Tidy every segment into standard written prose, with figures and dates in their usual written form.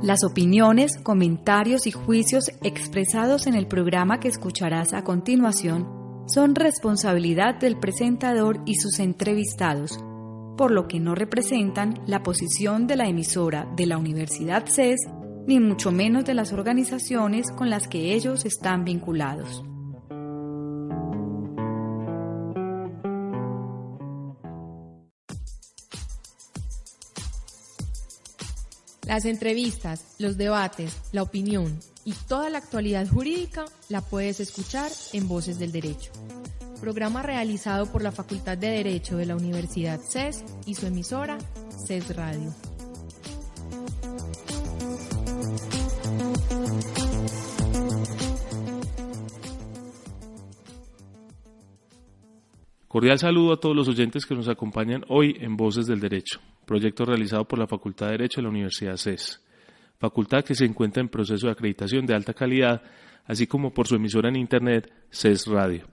Las opiniones, comentarios y juicios expresados en el programa que escucharás a continuación son responsabilidad del presentador y sus entrevistados, por lo que no representan la posición de la emisora de la Universidad CES, ni mucho menos de las organizaciones con las que ellos están vinculados. Las entrevistas, los debates, la opinión y toda la actualidad jurídica la puedes escuchar en Voces del Derecho, programa realizado por la Facultad de Derecho de la Universidad CES y su emisora CES Radio. Cordial saludo a todos los oyentes que nos acompañan hoy en Voces del Derecho, proyecto realizado por la Facultad de Derecho de la Universidad CES, facultad que se encuentra en proceso de acreditación de alta calidad, así como por su emisora en Internet, CES Radio.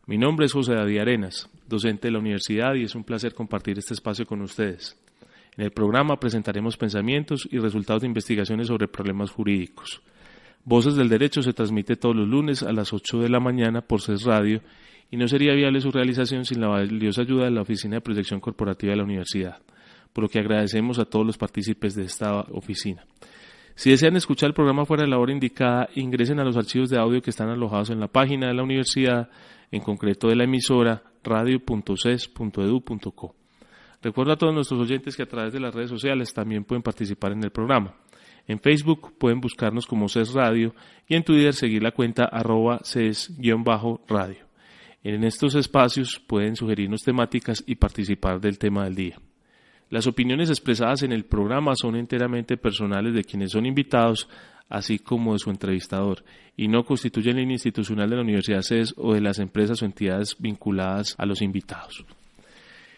Mi nombre es José David Arenas, docente de la universidad, y es un placer compartir este espacio con ustedes. En el programa presentaremos pensamientos y resultados de investigaciones sobre problemas jurídicos. Voces del Derecho se transmite todos los lunes a las 8 de la mañana por CES Radio, y no sería viable su realización sin la valiosa ayuda de la Oficina de Proyección Corporativa de la Universidad, por lo que agradecemos a todos los partícipes de esta oficina. Si desean escuchar el programa fuera de la hora indicada, ingresen a los archivos de audio que están alojados en la página de la universidad, en concreto de la emisora radio.ces.edu.co. Recuerdo a todos nuestros oyentes que a través de las redes sociales también pueden participar en el programa. En Facebook pueden buscarnos como CES Radio y en Twitter seguir la cuenta @ces_radio. En estos espacios pueden sugerirnos temáticas y participar del tema del día. Las opiniones expresadas en el programa son enteramente personales de quienes son invitados, así como de su entrevistador, y no constituyen línea institucional de la Universidad CES o de las empresas o entidades vinculadas a los invitados.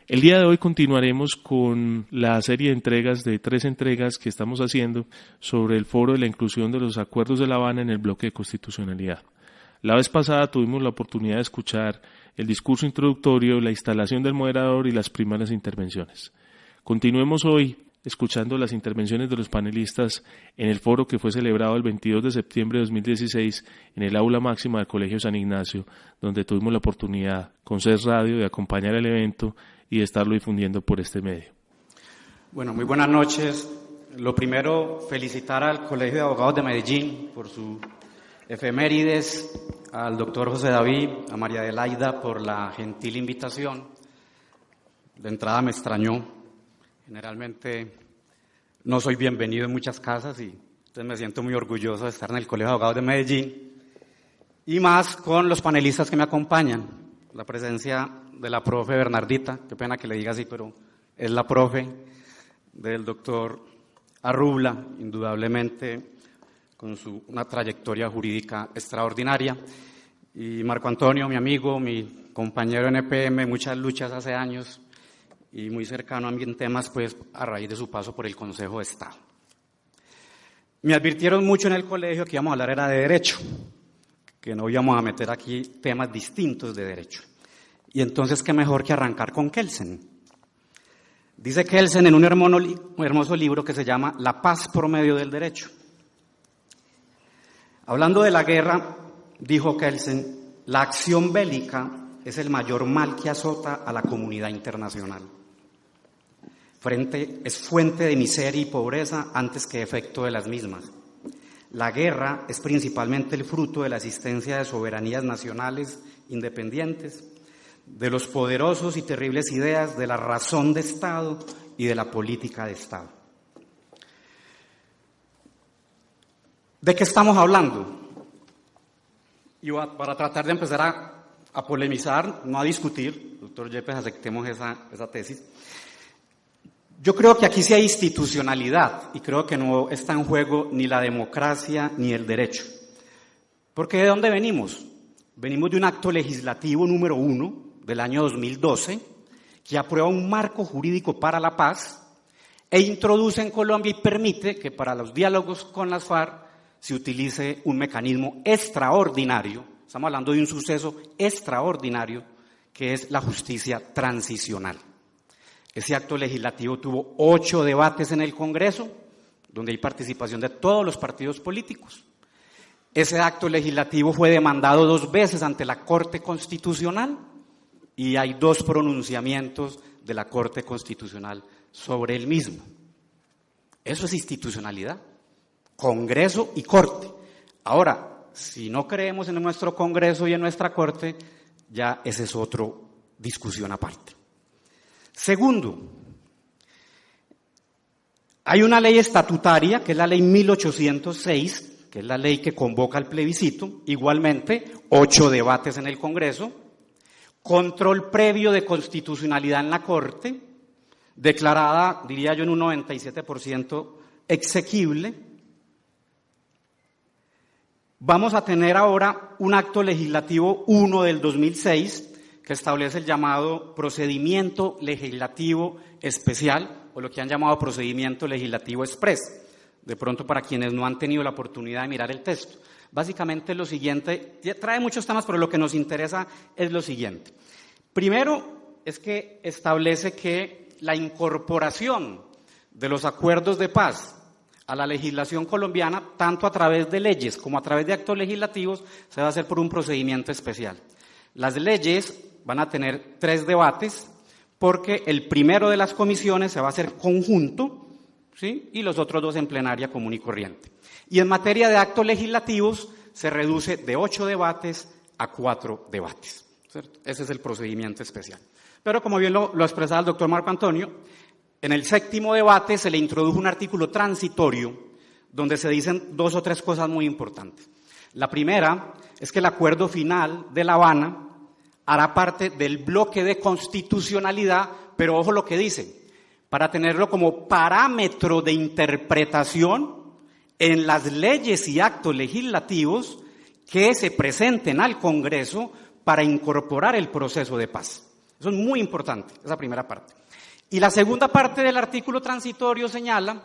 El día de hoy continuaremos con la serie de entregas, de 3 entregas que estamos haciendo sobre el foro de la inclusión de los acuerdos de La Habana en el bloque de constitucionalidad. La vez pasada tuvimos la oportunidad de escuchar el discurso introductorio, la instalación del moderador y las primeras intervenciones. Continuemos hoy escuchando las intervenciones de los panelistas en el foro que fue celebrado el 22 de septiembre de 2016 en el aula máxima del Colegio San Ignacio, donde tuvimos la oportunidad con CES Radio de acompañar el evento y de estarlo difundiendo por este medio. Bueno, muy buenas noches. Lo primero, felicitar al Colegio de Abogados de Medellín por su efemérides, al doctor José David, a María Adelaida por la gentil invitación. De entrada me extrañó. Generalmente no soy bienvenido en muchas casas y entonces me siento muy orgulloso de estar en el Colegio de Abogados de Medellín y más con los panelistas que me acompañan. La presencia de la profe Bernardita, qué pena que le diga así, pero es la profe, del doctor Arrubla, indudablemente con una trayectoria jurídica extraordinaria, y Marco Antonio, mi amigo, mi compañero en EPM, muchas luchas hace años y muy cercano a mí en temas, pues a raíz de su paso por el Consejo de Estado. Me advirtieron mucho en el colegio que íbamos a hablar era de derecho, que no íbamos a meter aquí temas distintos de derecho. Y entonces, ¿qué mejor que arrancar con Kelsen? Dice Kelsen en un hermoso libro que se llama La paz por medio del derecho. Hablando de la guerra, dijo Kelsen, la acción bélica es el mayor mal que azota a la comunidad internacional. Es fuente de miseria y pobreza antes que efecto de las mismas. La guerra es principalmente el fruto de la existencia de soberanías nacionales independientes, de los poderosos y terribles ideas de la razón de Estado y de la política de Estado. ¿De qué estamos hablando? Y para tratar de empezar a polemizar, no a discutir, doctor Yepes, aceptemos esa tesis. Yo creo que aquí sí hay institucionalidad y creo que no está en juego ni la democracia ni el derecho. Porque ¿de dónde venimos? Venimos de un acto legislativo número 1 del año 2012 que aprueba un marco jurídico para la paz e introduce en Colombia y permite que para los diálogos con las FARC se utilice un mecanismo extraordinario, estamos hablando de un suceso extraordinario, que es la justicia transicional. Ese acto legislativo tuvo 8 debates en el Congreso, donde hay participación de todos los partidos políticos. Ese acto legislativo fue demandado 2 veces ante la Corte Constitucional y hay 2 pronunciamientos de la Corte Constitucional sobre el mismo. Eso es institucionalidad, Congreso y Corte. Ahora, si no creemos en nuestro Congreso y en nuestra Corte, ya esa es otra discusión aparte. Segundo, hay una ley estatutaria, que es la ley 1806, que es la ley que convoca al plebiscito, igualmente 8 debates en el Congreso, control previo de constitucionalidad en la Corte, declarada, diría yo, en un 97% exequible. Vamos a tener ahora un acto legislativo 1 del 2006 que establece el llamado procedimiento legislativo especial, o lo que han llamado procedimiento legislativo express, de pronto para quienes no han tenido la oportunidad de mirar el texto. Básicamente es lo siguiente, trae muchos temas, pero lo que nos interesa es lo siguiente. Primero es que establece que la incorporación de los acuerdos de paz a la legislación colombiana, tanto a través de leyes como a través de actos legislativos, se va a hacer por un procedimiento especial. Las leyes van a tener 3 debates, porque el primero de las comisiones se va a hacer conjunto, ¿sí? Y los otros 2 en plenaria común y corriente. Y en materia de actos legislativos se reduce de 8 debates a 4 debates, ¿cierto? Ese es el procedimiento especial. Pero como bien lo expresaba el doctor Marco Antonio, en el 7º debate se le introdujo un artículo transitorio donde se dicen 2 o 3 cosas muy importantes. La primera es que el acuerdo final de La Habana hará parte del bloque de constitucionalidad, pero ojo lo que dice, para tenerlo como parámetro de interpretación en las leyes y actos legislativos que se presenten al Congreso para incorporar el proceso de paz. Eso es muy importante, esa primera parte. Y la segunda parte del artículo transitorio señala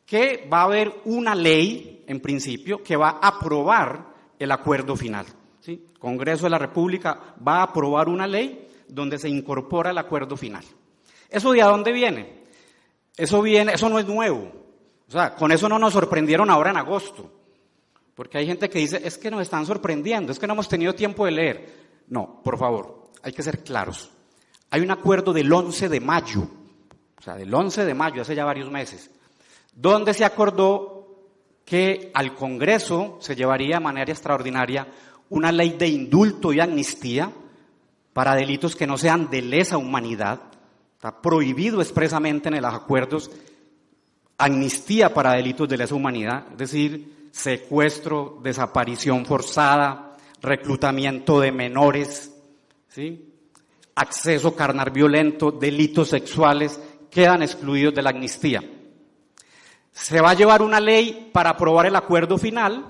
que va a haber una ley, en principio, que va a aprobar el acuerdo final. ¿Sí? El Congreso de la República va a aprobar una ley donde se incorpora el acuerdo final. ¿Eso de dónde viene? Eso no es nuevo. O sea, con eso no nos sorprendieron ahora en agosto. Porque hay gente que dice, es que nos están sorprendiendo, es que no hemos tenido tiempo de leer. No, por favor, hay que ser claros. Hay un acuerdo del 11 de mayo, o sea, del 11 de mayo, hace ya varios meses, donde se acordó que al Congreso se llevaría de manera extraordinaria una ley de indulto y amnistía para delitos que no sean de lesa humanidad. Está prohibido expresamente en los acuerdos amnistía para delitos de lesa humanidad, es decir, secuestro, desaparición forzada, reclutamiento de menores, ¿sí? Acceso carnal violento, delitos sexuales, quedan excluidos de la amnistía. Se va a llevar una ley para aprobar el acuerdo final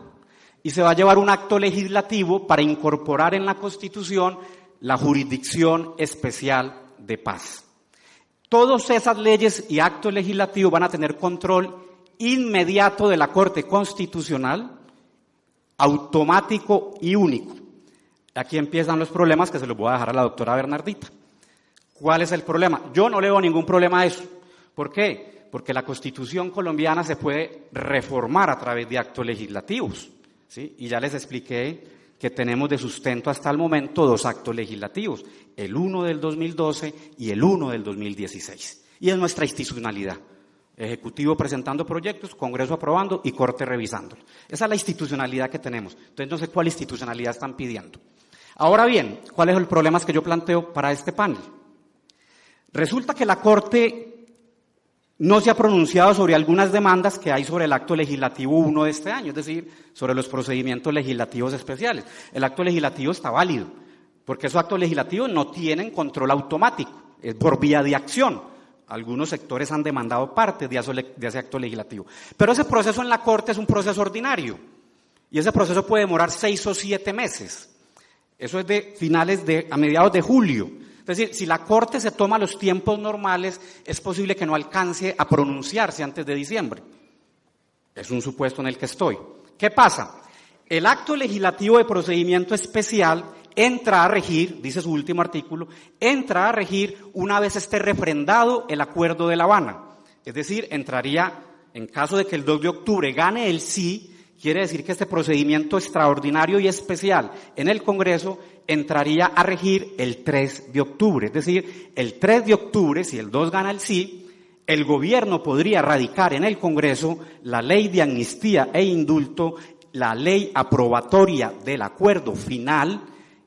y se va a llevar un acto legislativo para incorporar en la Constitución la jurisdicción especial de paz. Todas esas leyes y actos legislativos van a tener control inmediato de la Corte Constitucional, automático y único. Aquí empiezan los problemas que se los voy a dejar a la doctora Bernardita. ¿Cuál es el problema? Yo no le veo ningún problema a eso. ¿Por qué? Porque la Constitución colombiana se puede reformar a través de actos legislativos, ¿sí? Y ya les expliqué que tenemos de sustento hasta el momento 2 actos legislativos, el 1 del 2012 y el 1 del 2016. Y es nuestra institucionalidad. Ejecutivo presentando proyectos, Congreso aprobando y Corte revisando. Esa es la institucionalidad que tenemos. Entonces no sé cuál institucionalidad están pidiendo. Ahora bien, ¿cuál es el problema que yo planteo para este panel? Resulta que la Corte no se ha pronunciado sobre algunas demandas que hay sobre el acto legislativo 1 de este año, es decir, sobre los procedimientos legislativos especiales. El acto legislativo está válido, porque esos actos legislativos no tienen control automático, es por vía de acción. Algunos sectores han demandado parte de ese acto legislativo. Pero ese proceso en la Corte es un proceso ordinario, y ese proceso puede demorar 6 o 7 meses. Eso es a mediados de julio. Es decir, si la Corte se toma los tiempos normales, es posible que no alcance a pronunciarse antes de diciembre. Es un supuesto en el que estoy. ¿Qué pasa? El acto legislativo de procedimiento especial entra a regir, dice su último artículo, entra a regir una vez esté refrendado el Acuerdo de La Habana. Es decir, entraría en caso de que el 2 de octubre gane el sí, quiere decir que este procedimiento extraordinario y especial en el Congreso entraría a regir el 3 de octubre. Es decir, el 3 de octubre, si el 2 gana el sí, el gobierno podría radicar en el Congreso la ley de amnistía e indulto, la ley aprobatoria del acuerdo final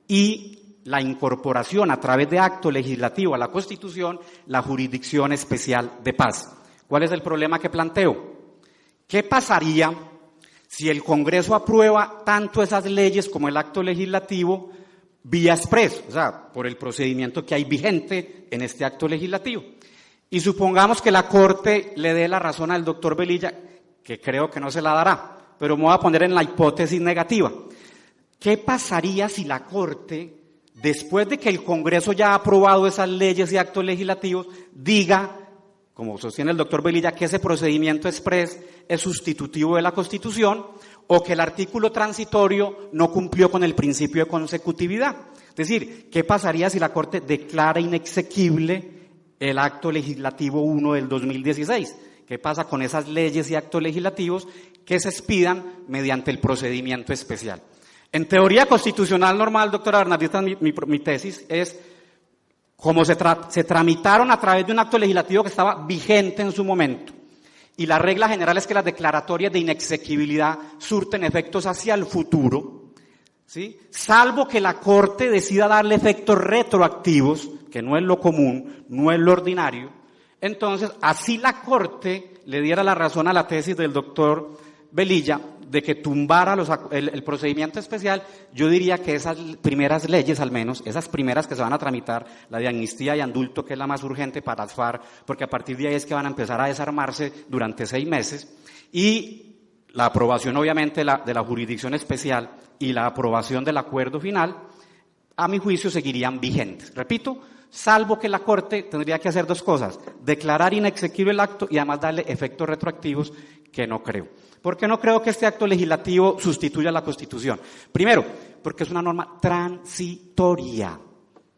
y la incorporación a través de acto legislativo a la Constitución, la Jurisdicción Especial de Paz. ¿Cuál es el problema que planteo? ¿Qué pasaría si el Congreso aprueba tanto esas leyes como el acto legislativo vía express, o sea, por el procedimiento que hay vigente en este acto legislativo? Y supongamos que la Corte le dé la razón al doctor Velilla, que creo que no se la dará, pero me voy a poner en la hipótesis negativa. ¿Qué pasaría si la Corte, después de que el Congreso ya ha aprobado esas leyes y actos legislativos, diga, como sostiene el doctor Velilla, que ese procedimiento express es sustitutivo de la Constitución o que el artículo transitorio no cumplió con el principio de consecutividad? Es decir, ¿qué pasaría si la Corte declara inexequible el acto legislativo 1 del 2016? ¿Qué pasa con esas leyes y actos legislativos que se expidan mediante el procedimiento especial? En teoría constitucional normal, doctora Bernardita, mi tesis es, como se tramitaron a través de un acto legislativo que estaba vigente en su momento, y la regla general es que las declaratorias de inexequibilidad surten efectos hacia el futuro, ¿sí? Salvo que la Corte decida darle efectos retroactivos, que no es lo común, no es lo ordinario. Entonces, así la Corte le diera la razón a la tesis del doctor Velilla de que tumbara el procedimiento especial, yo diría que esas primeras leyes, al menos, esas primeras que se van a tramitar, la de amnistía y indulto, que es la más urgente para las FARC, porque a partir de ahí es que van a empezar a desarmarse durante 6 meses, y la aprobación, obviamente, de la jurisdicción especial y la aprobación del acuerdo final, a mi juicio, seguirían vigentes. Repito, salvo que la Corte tendría que hacer 2 cosas, declarar inexequible el acto y además darle efectos retroactivos, que no creo. ¿Por qué no creo que este acto legislativo sustituya la Constitución? Primero, porque es una norma transitoria,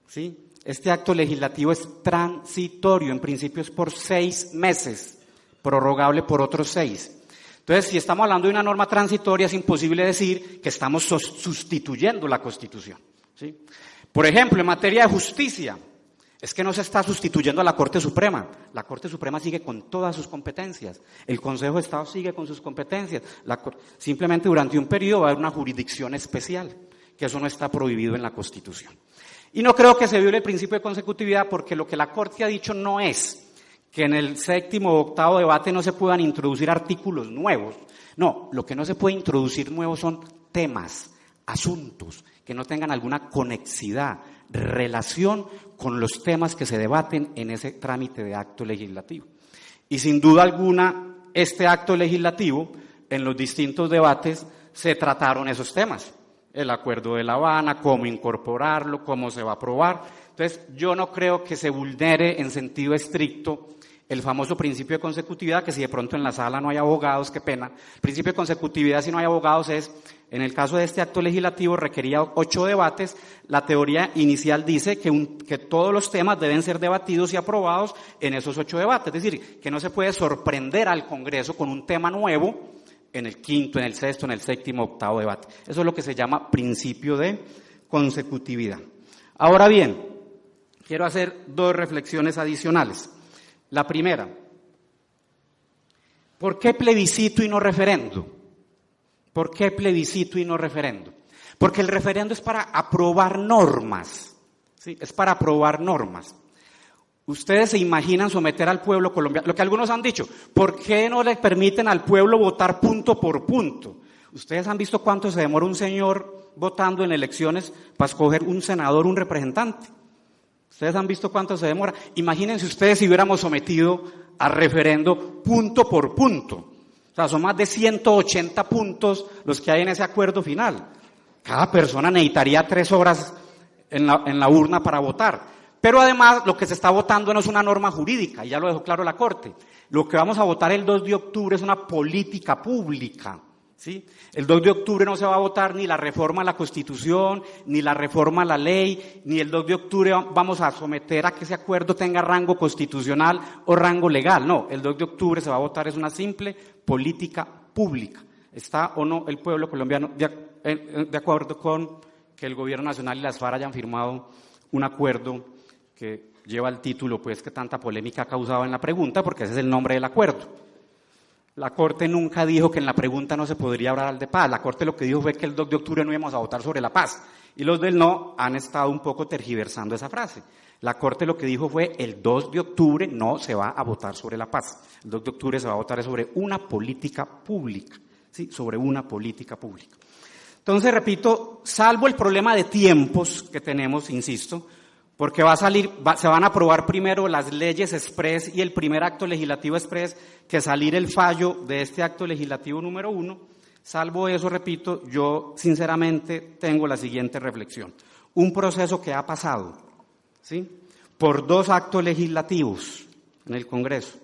¿sí? Este acto legislativo es transitorio, en principio es por 6 meses, prorrogable por otros 6. Entonces, si estamos hablando de una norma transitoria, es imposible decir que estamos sustituyendo la Constitución, ¿sí? Por ejemplo, en materia de justicia, es que no se está sustituyendo a la Corte Suprema. La Corte Suprema sigue con todas sus competencias. El Consejo de Estado sigue con sus competencias. Simplemente durante un periodo va a haber una jurisdicción especial, que eso no está prohibido en la Constitución. Y no creo que se viole el principio de consecutividad, porque lo que la Corte ha dicho no es que en el 7º o 8º debate no se puedan introducir artículos nuevos. No, lo que no se puede introducir nuevos son temas, asuntos, que no tengan alguna conexidad, relación con los temas que se debaten en ese trámite de acto legislativo. Y sin duda alguna, este acto legislativo, en los distintos debates, se trataron esos temas. El Acuerdo de La Habana, cómo incorporarlo, cómo se va a aprobar. Entonces, yo no creo que se vulnere en sentido estricto el famoso principio de consecutividad, que si de pronto en la sala no hay abogados, qué pena. El principio de consecutividad, si no hay abogados, es, en el caso de este acto legislativo, requería 8 debates. La teoría inicial dice que todos los temas deben ser debatidos y aprobados en esos 8 debates. Es decir, que no se puede sorprender al Congreso con un tema nuevo en el 5º, en el 6º, en el 7º, 8º debate. Eso es lo que se llama principio de consecutividad. Ahora bien, quiero hacer 2 reflexiones adicionales. La primera, ¿por qué plebiscito y no referendo? ¿Por qué plebiscito y no referendo? Porque el referendo es para aprobar normas, ¿sí? Es para aprobar normas. Ustedes se imaginan someter al pueblo colombiano, lo que algunos han dicho, ¿por qué no le permiten al pueblo votar punto por punto? Ustedes han visto cuánto se demora un señor votando en elecciones para escoger un senador, un representante. Ustedes han visto cuánto se demora. Imagínense ustedes si hubiéramos sometido a referendo punto por punto. O sea, son más de 180 puntos los que hay en ese acuerdo final. Cada persona necesitaría 3 horas en la urna para votar. Pero además, lo que se está votando no es una norma jurídica, y ya lo dejó claro la Corte. Lo que vamos a votar el 2 de octubre es una política pública, ¿sí? El 2 de octubre no se va a votar ni la reforma a la Constitución, ni la reforma a la ley, ni el 2 de octubre vamos a someter a que ese acuerdo tenga rango constitucional o rango legal. No, el 2 de octubre se va a votar, es una simple política pública. ¿Está o no el pueblo colombiano de acuerdo con que el gobierno nacional y las FARC hayan firmado un acuerdo que lleva el título, pues, que tanta polémica ha causado en la pregunta, porque ese es el nombre del acuerdo? La Corte nunca dijo que en la pregunta no se podría hablar de paz. La Corte lo que dijo fue que el 2 de octubre no íbamos a votar sobre la paz. Y los del no han estado un poco tergiversando esa frase. La Corte lo que dijo fue el 2 de octubre no se va a votar sobre la paz. El 2 de octubre se va a votar sobre una política pública. ¿Sí? Sobre una política pública. Entonces, repito, salvo el problema de tiempos que tenemos, insisto, porque se van a aprobar primero las leyes express y el primer acto legislativo express que salir el fallo de este acto legislativo número 1. Salvo eso, repito, yo sinceramente tengo la siguiente reflexión. Un proceso que ha pasado, ¿sí?, por 2 actos legislativos en el Congreso,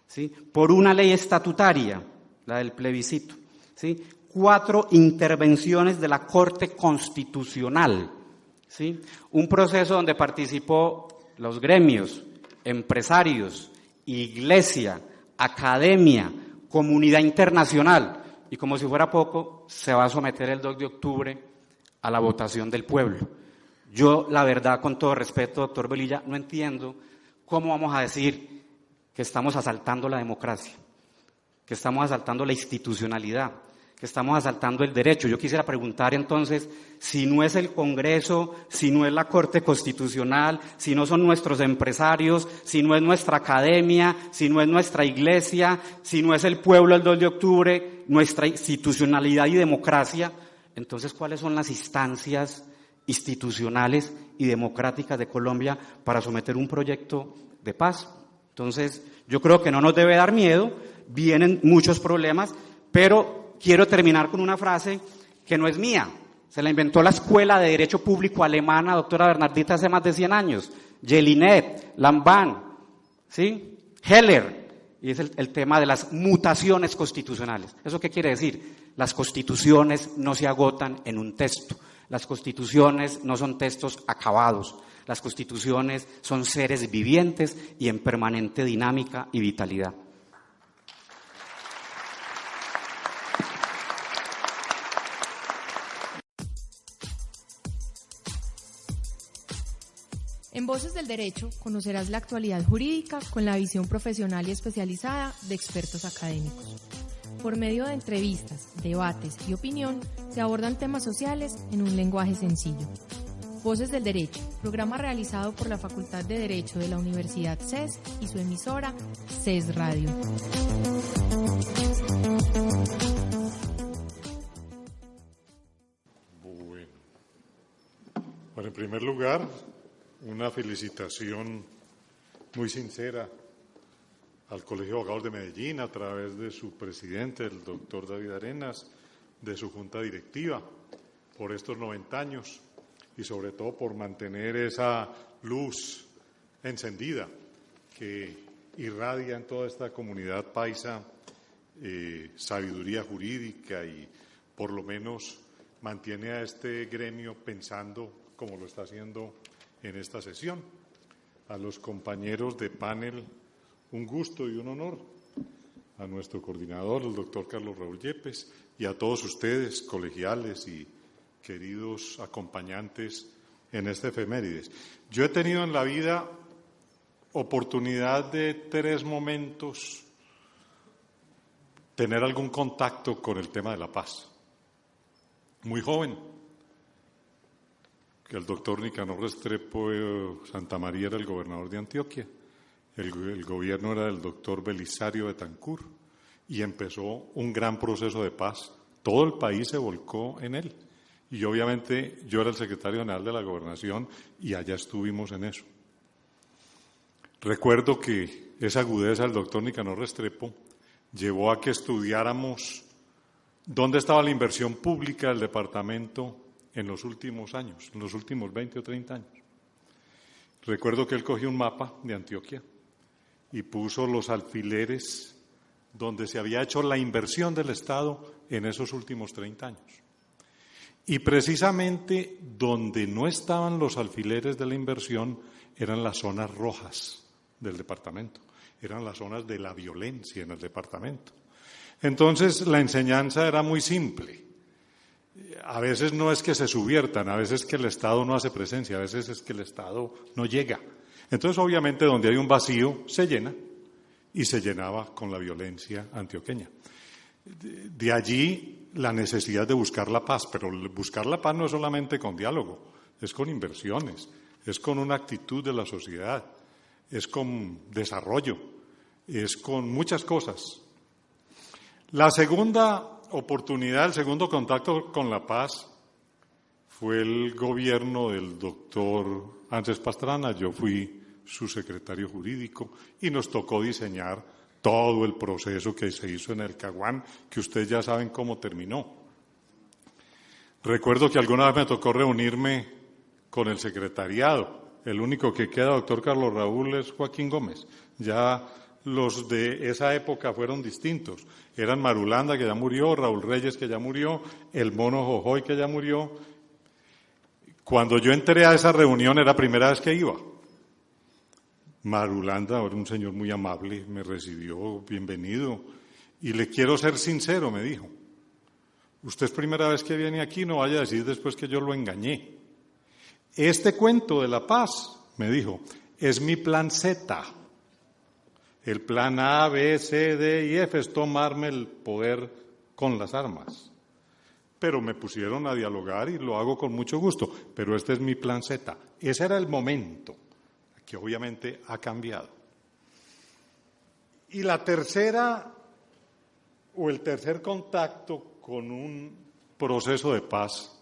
¿sí?, por una ley estatutaria, la del plebiscito, ¿sí?, 4 intervenciones de la Corte Constitucional, ¿sí?, un proceso donde participó los gremios, empresarios, iglesia, academia, comunidad internacional, y como si fuera poco, se va a someter el 2 de octubre a la votación del pueblo. Yo, la verdad, con todo respeto, doctor Velilla, no entiendo cómo vamos a decir que estamos asaltando la democracia, que estamos asaltando la institucionalidad, que estamos asaltando el derecho. Yo quisiera preguntar entonces, si no es el Congreso, si no es la Corte Constitucional, si no son nuestros empresarios, si no es nuestra academia, si no es nuestra iglesia, si no es el pueblo el 2 de octubre, nuestra institucionalidad y democracia, entonces ¿cuáles son las instancias institucionales y democráticas de Colombia para someter un proyecto de paz? Entonces, yo creo que no nos debe dar miedo, vienen muchos problemas, pero quiero terminar con una frase que no es mía, se la inventó la Escuela de Derecho Público alemana, doctora Bernardita, hace más de 100 años, Jelinet, Lamban, ¿sí?, Heller, y es el tema de las mutaciones constitucionales. ¿Eso qué quiere decir? Las constituciones no se agotan en un texto, las constituciones no son textos acabados, las constituciones son seres vivientes y en permanente dinámica y vitalidad. En Voces del Derecho conocerás la actualidad jurídica con la visión profesional y especializada de expertos académicos. Por medio de entrevistas, debates y opinión se abordan temas sociales en un lenguaje sencillo. Voces del Derecho, programa realizado por la Facultad de Derecho de la Universidad CES y su emisora CES Radio. Bueno, en primer lugar, una felicitación muy sincera al Colegio de Abogados de Medellín a través de su presidente, el doctor David Arenas, de su junta directiva, por estos 90 años y sobre todo por mantener esa luz encendida que irradia en toda esta comunidad paisa sabiduría jurídica y por lo menos mantiene a este gremio pensando como lo está haciendo en esta sesión. A los compañeros de panel, un gusto y un honor. A nuestro coordinador, el doctor Carlos Raúl Yepes, y a todos ustedes, colegiales y queridos acompañantes en este efemérides. Yo he tenido en la vida oportunidad de 3 momentos tener algún contacto con el tema de la paz. Muy joven, que el doctor Nicanor Restrepo Santamaría era el gobernador de Antioquia, el gobierno era del doctor Belisario Betancur y empezó un gran proceso de paz. Todo el país se volcó en él y obviamente yo era el secretario general de la gobernación y allá estuvimos en eso. Recuerdo que esa agudeza del doctor Nicanor Restrepo llevó a que estudiáramos dónde estaba la inversión pública del departamento en los últimos años, en los últimos 20 o 30 años. Recuerdo que él cogió un mapa de Antioquia y puso los alfileres donde se había hecho la inversión del Estado en esos últimos 30 años. Y precisamente donde no estaban los alfileres de la inversión eran las zonas rojas del departamento, eran las zonas de la violencia en el departamento. Entonces la enseñanza era muy simple. A veces no es que se subviertan, a veces es que el Estado no hace presencia, a veces es que el Estado no llega. Entonces obviamente donde hay un vacío se llena, y se llenaba con la violencia antioqueña. De allí la necesidad de buscar la paz, pero buscar la paz no es solamente con diálogo, es con inversiones, es con una actitud de la sociedad, es con desarrollo, es con muchas cosas. La segunda oportunidad, el segundo contacto con la paz fue el gobierno del doctor Andrés Pastrana. Yo fui su secretario jurídico y nos tocó diseñar todo el proceso que se hizo en el Caguán, que ustedes ya saben cómo terminó. Recuerdo que alguna vez me tocó reunirme con el secretariado. El único que queda, doctor Carlos Raúl, es Joaquín Gómez. Ya los de esa época fueron distintos. Eran Marulanda, que ya murió, Raúl Reyes, que ya murió, el Mono Jojoy, que ya murió. Cuando yo entré a esa reunión era la primera vez que iba. Marulanda era un señor muy amable, me recibió, bienvenido, y le quiero ser sincero, me dijo. Usted es primera vez que viene aquí, no vaya a decir después que yo lo engañé. Este cuento de la paz, me dijo, es mi plan Z. El plan A, B, C, D y F es tomarme el poder con las armas. Pero me pusieron a dialogar y lo hago con mucho gusto, pero este es mi plan Z. Ese era el momento, que obviamente ha cambiado. Y la tercera, o el tercer contacto con un proceso de paz,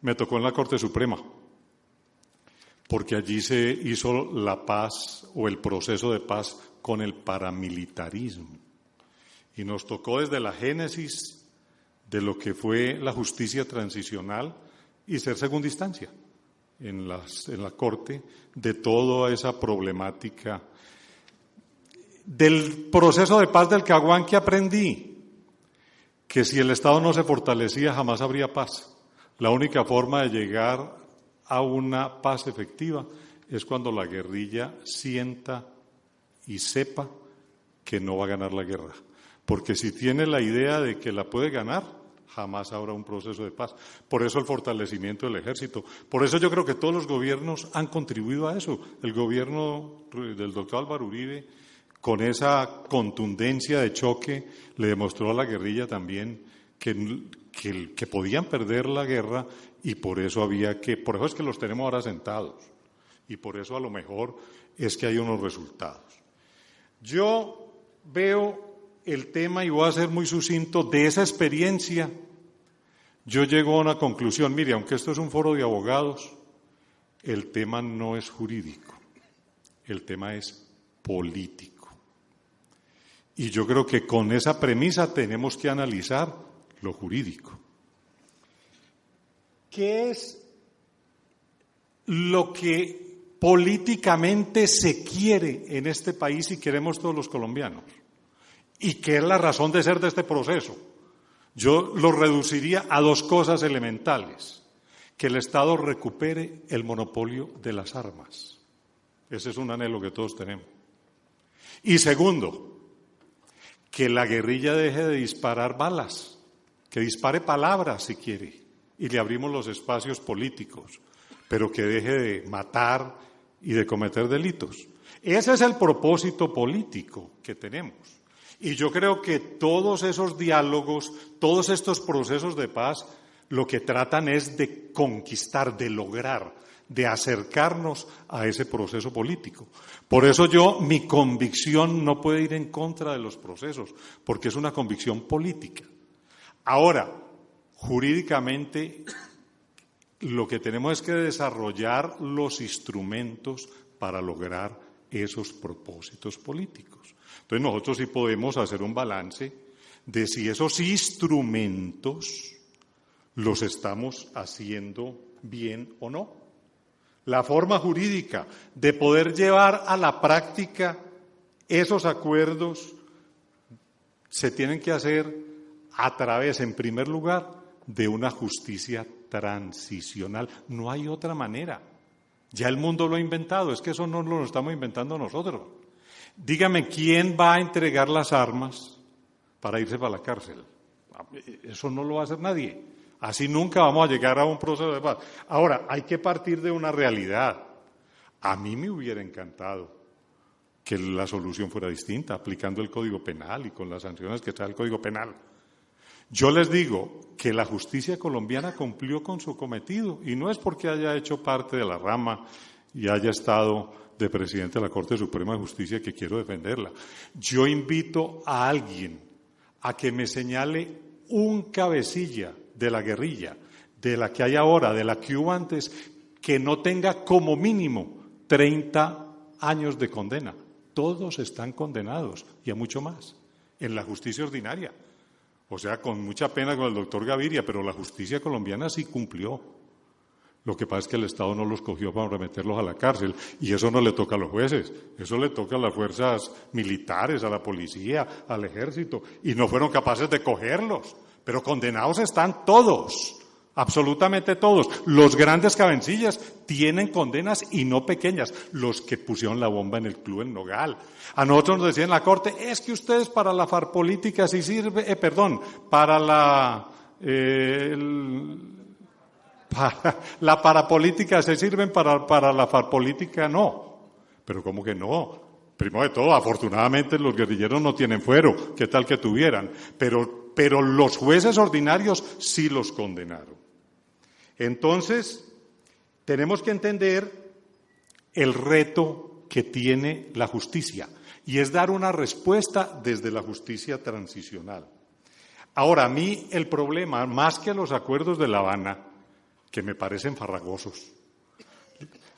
me tocó en la Corte Suprema, porque allí se hizo la paz o el proceso de paz con el paramilitarismo. Y nos tocó desde la génesis de lo que fue la justicia transicional y ser segunda instancia en la Corte de toda esa problemática. Del proceso de paz del Caguán, que aprendí que si el Estado no se fortalecía jamás habría paz. La única forma de llegar a una paz efectiva es cuando la guerrilla sienta y sepa que no va a ganar la guerra. Porque si tiene la idea de que la puede ganar, jamás habrá un proceso de paz. Por eso el fortalecimiento del ejército. Por eso yo creo que todos los gobiernos han contribuido a eso. El gobierno del doctor Álvaro Uribe, con esa contundencia de choque, le demostró a la guerrilla también que podían perder la guerra, y por eso por eso es que los tenemos ahora sentados. Y por eso a lo mejor es que hay unos resultados. Yo veo el tema, y voy a ser muy sucinto, de esa experiencia. Yo llego a una conclusión. Mire, aunque esto es un foro de abogados, el tema no es jurídico, el tema es político. Y yo creo que con esa premisa tenemos que analizar lo jurídico. ¿Qué es lo que políticamente se quiere en este país y queremos todos los colombianos? ¿Y qué es la razón de ser de este proceso? Yo lo reduciría a dos cosas elementales. Que el Estado recupere el monopolio de las armas. Ese es un anhelo que todos tenemos. Y segundo, que la guerrilla deje de disparar balas, que dispare palabras si quiere, y le abrimos los espacios políticos, pero que deje de matar y de cometer delitos. Ese es el propósito político que tenemos. Y yo creo que todos esos diálogos, todos estos procesos de paz, lo que tratan es de conquistar, de lograr, de acercarnos a ese proceso político. Por eso mi convicción no puede ir en contra de los procesos, porque es una convicción política. Ahora, jurídicamente, lo que tenemos es que desarrollar los instrumentos para lograr esos propósitos políticos. Entonces nosotros sí podemos hacer un balance de si esos instrumentos los estamos haciendo bien o no. La forma jurídica de poder llevar a la práctica esos acuerdos se tienen que hacer a través, en primer lugar, de una justicia transicional. No hay otra manera. Ya el mundo lo ha inventado, es que eso no lo estamos inventando nosotros. Dígame, ¿quién va a entregar las armas para irse para la cárcel? Eso no lo va a hacer nadie. Así nunca vamos a llegar a un proceso de paz. Ahora, hay que partir de una realidad. A mí me hubiera encantado que la solución fuera distinta, aplicando el Código Penal y con las sanciones que trae el Código Penal. Yo les digo que la justicia colombiana cumplió con su cometido, y no es porque haya hecho parte de la rama y haya estado de presidente de la Corte Suprema de Justicia que quiero defenderla. Yo invito a alguien a que me señale un cabecilla de la guerrilla, de la que hay ahora, de la que hubo antes, que no tenga como mínimo 30 años de condena. Todos están condenados, y a mucho más, en la justicia ordinaria. O sea, con mucha pena con el doctor Gaviria, pero la justicia colombiana sí cumplió. Lo que pasa es que el Estado no los cogió para remeterlos a la cárcel, y eso no le toca a los jueces, eso le toca a las fuerzas militares, a la policía, al ejército, y no fueron capaces de cogerlos. Pero condenados están todos, absolutamente todos. Los grandes cabecillas tienen condenas, y no pequeñas, los que pusieron la bomba en el Club El Nogal. A nosotros nos decían en la Corte, es que ustedes para la farpolítica sí sirve, para la parapolítica se sirven, para la farpolítica no. Pero ¿cómo que no? Primero de todo, afortunadamente los guerrilleros no tienen fuero, ¿qué tal que tuvieran? Pero los jueces ordinarios sí los condenaron. Entonces, tenemos que entender el reto que tiene la justicia, y es dar una respuesta desde la justicia transicional. Ahora, a mí el problema, más que los acuerdos de La Habana, que me parecen farragosos.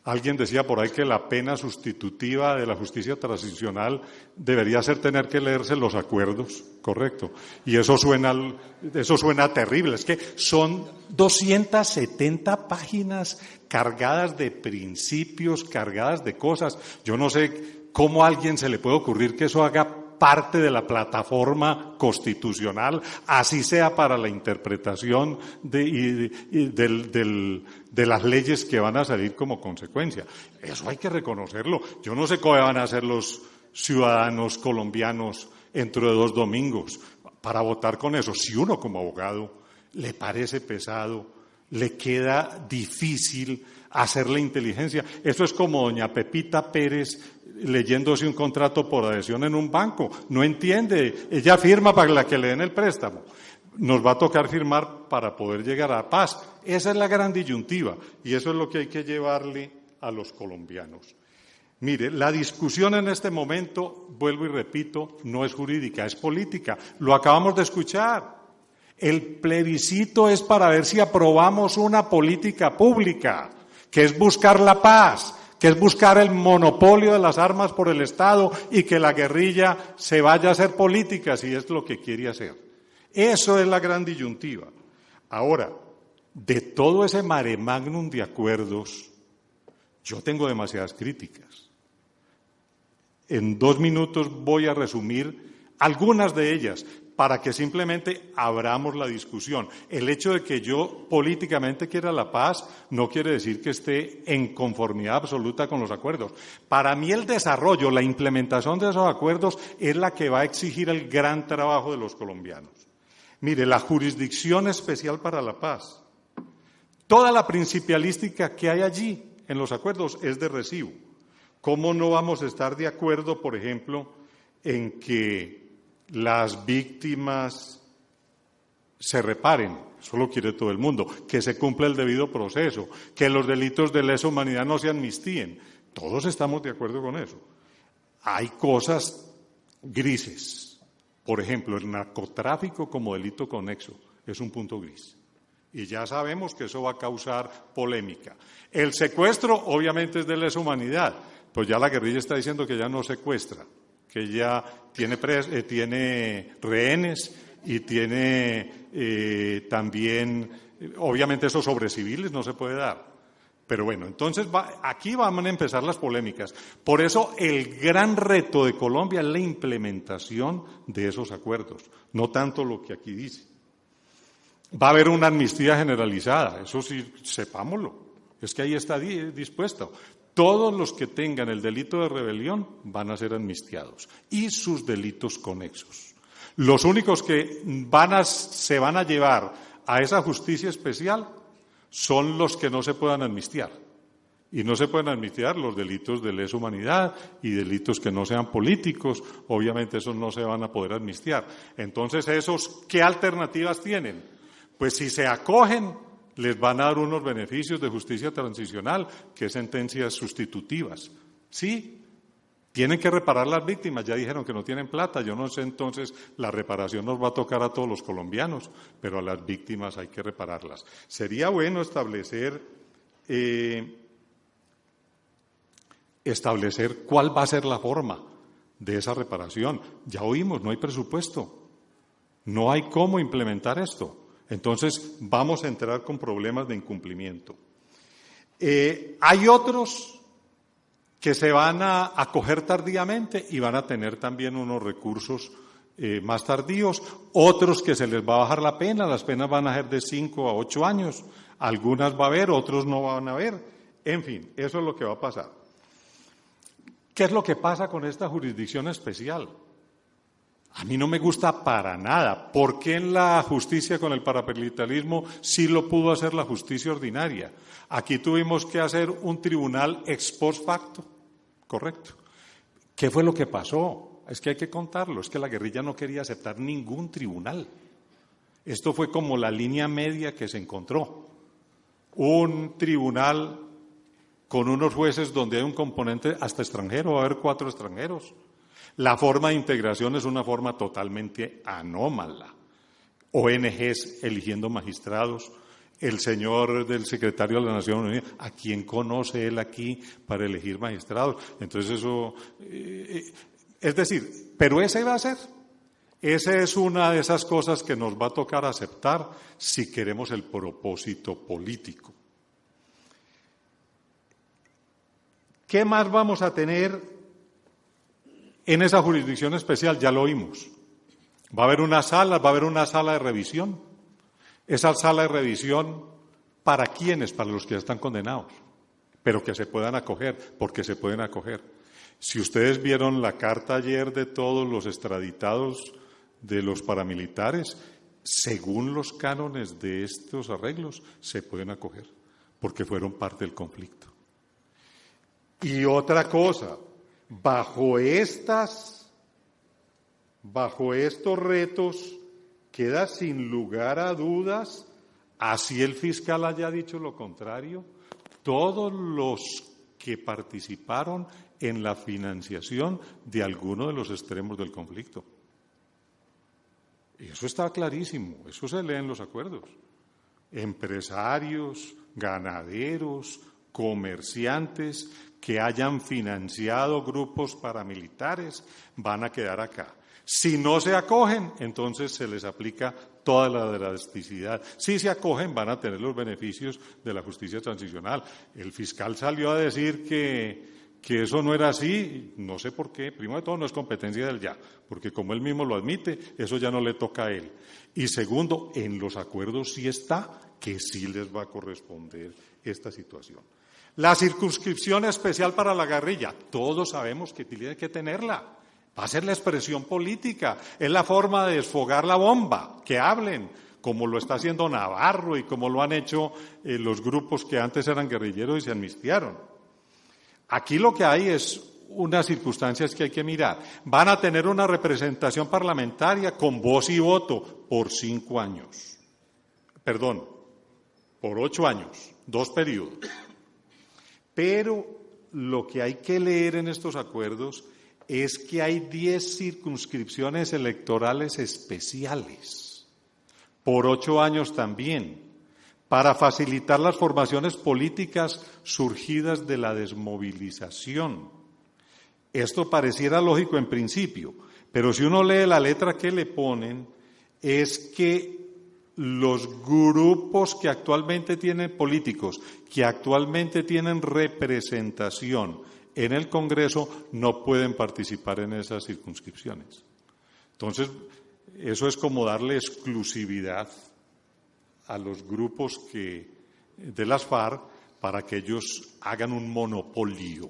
Alguien decía por ahí que la pena sustitutiva de la justicia transicional debería ser tener que leerse los acuerdos, correcto. Y eso suena terrible. Es que son 270 páginas cargadas de principios, cargadas de cosas. Yo no sé cómo a alguien se le puede ocurrir que eso haga parte de la plataforma constitucional, así sea para la interpretación de las leyes que van a salir como consecuencia. Eso hay que reconocerlo. Yo no sé cómo van a hacer los ciudadanos colombianos dentro de 2 domingos para votar con eso. Si uno como abogado le parece pesado, le queda difícil hacer la inteligencia. Eso es como doña Pepita Pérez leyéndose un contrato por adhesión en un banco. No entiende, ella firma para que le den el préstamo. Nos va a tocar firmar para poder llegar a la paz. Esa es la gran disyuntiva, y eso es lo que hay que llevarle a los colombianos. Mire, la discusión en este momento, vuelvo y repito, no es jurídica, es política. Lo acabamos de escuchar. El plebiscito es para ver si aprobamos una política pública, que es buscar la paz, que es buscar el monopolio de las armas por el Estado y que la guerrilla se vaya a hacer política si es lo que quiere hacer. Eso es la gran disyuntiva. Ahora, de todo ese mare magnum de acuerdos, yo tengo demasiadas críticas. En 2 minutos voy a resumir algunas de ellas, para que simplemente abramos la discusión. El hecho de que yo políticamente quiera la paz no quiere decir que esté en conformidad absoluta con los acuerdos. Para mí el desarrollo, la implementación de esos acuerdos es la que va a exigir el gran trabajo de los colombianos. Mire, la jurisdicción especial para la paz, toda la principialística que hay allí en los acuerdos es de recibo. ¿Cómo no vamos a estar de acuerdo, por ejemplo, en que las víctimas se reparen? Eso lo quiere todo el mundo. Que se cumpla el debido proceso, que los delitos de lesa humanidad no se amnistíen. Todos estamos de acuerdo con eso. Hay cosas grises. Por ejemplo, el narcotráfico como delito conexo es un punto gris. Y ya sabemos que eso va a causar polémica. El secuestro obviamente es de lesa humanidad. Pues ya la guerrilla está diciendo que ya no secuestra, que ya tiene rehenes y tiene también, obviamente eso sobre civiles no se puede dar. Pero bueno, entonces aquí van a empezar las polémicas. Por eso el gran reto de Colombia es la implementación de esos acuerdos, no tanto lo que aquí dice. Va a haber una amnistía generalizada, eso sí, sepámoslo, es que ahí está dispuesto. Todos los que tengan el delito de rebelión van a ser amnistiados y sus delitos conexos. Los únicos que se van a llevar a esa justicia especial son los que no se puedan amnistiar. Y no se pueden amnistiar los delitos de lesa humanidad y delitos que no sean políticos. Obviamente esos no se van a poder amnistiar. Entonces, ¿esos qué alternativas tienen? Pues si se acogen, les van a dar unos beneficios de justicia transicional, que es sentencias sustitutivas. Sí, tienen que reparar las víctimas, ya dijeron que no tienen plata, yo no sé, entonces la reparación nos va a tocar a todos los colombianos, pero a las víctimas hay que repararlas. Sería bueno establecer cuál va a ser la forma de esa reparación. Ya oímos, no hay presupuesto, no hay cómo implementar esto. Entonces vamos a entrar con problemas de incumplimiento. Hay otros que se van a acoger tardíamente y van a tener también unos recursos más tardíos, otros que se les va a bajar la pena, las penas van a ser de 5 a 8 años, algunas va a haber, otros no van a haber, en fin, eso es lo que va a pasar. ¿Qué es lo que pasa con esta jurisdicción especial? A mí no me gusta para nada. ¿Por qué en la justicia con el paramilitarismo sí lo pudo hacer la justicia ordinaria? Aquí tuvimos que hacer un tribunal ex post facto, correcto. ¿Qué fue lo que pasó? Es que hay que contarlo, es que la guerrilla no quería aceptar ningún tribunal. Esto fue como la línea media que se encontró. Un tribunal con unos jueces donde hay un componente hasta extranjero, va a haber 4 extranjeros. La forma de integración es una forma totalmente anómala. ONGs eligiendo magistrados, el señor del secretario de la Nación Unida, ¿a quién conoce él aquí para elegir magistrados? Entonces eso, es decir, pero ese va a ser. Esa es una de esas cosas que nos va a tocar aceptar si queremos el propósito político. ¿Qué más vamos a tener en esa jurisdicción especial? Ya lo oímos. Va a haber una sala de revisión. Esa sala de revisión, ¿para quiénes? Para los que ya están condenados, pero que se puedan acoger, porque se pueden acoger. Si ustedes vieron la carta ayer de todos los extraditados de los paramilitares, según los cánones de estos arreglos, se pueden acoger, porque fueron parte del conflicto. Y otra cosa, bajo estos retos, queda sin lugar a dudas, así el fiscal haya dicho lo contrario, todos los que participaron en la financiación de alguno de los extremos del conflicto. Y eso está clarísimo, eso se lee en los acuerdos. Empresarios, ganaderos, comerciantes que hayan financiado grupos paramilitares van a quedar acá. Si no se acogen, entonces se les aplica toda la drasticidad. Si se acogen, van a tener los beneficios de la justicia transicional. El fiscal salió a decir que eso no era así, no sé por qué. Primero de todo, no es competencia del ya, porque como él mismo lo admite, eso ya no le toca a él. Y segundo, en los acuerdos sí está que sí les va a corresponder esta situación. La circunscripción especial para la guerrilla, todos sabemos que tiene que tenerla. Va a ser la expresión política, es la forma de desfogar la bomba, que hablen, como lo está haciendo Navarro y como lo han hecho los grupos que antes eran guerrilleros y se amnistiaron. Aquí lo que hay es unas circunstancias que hay que mirar. Van a tener una representación parlamentaria con voz y voto por 5 años. Perdón, por 8 años, 2 periodos. Pero lo que hay que leer en estos acuerdos es que hay 10 circunscripciones electorales especiales, por 8 años también, para facilitar las formaciones políticas surgidas de la desmovilización. Esto pareciera lógico en principio, pero si uno lee la letra que le ponen, es que los grupos que actualmente tienen políticos, que actualmente tienen representación en el Congreso, no pueden participar en esas circunscripciones. Entonces, eso es como darle exclusividad a los grupos de las FARC para que ellos hagan un monopolio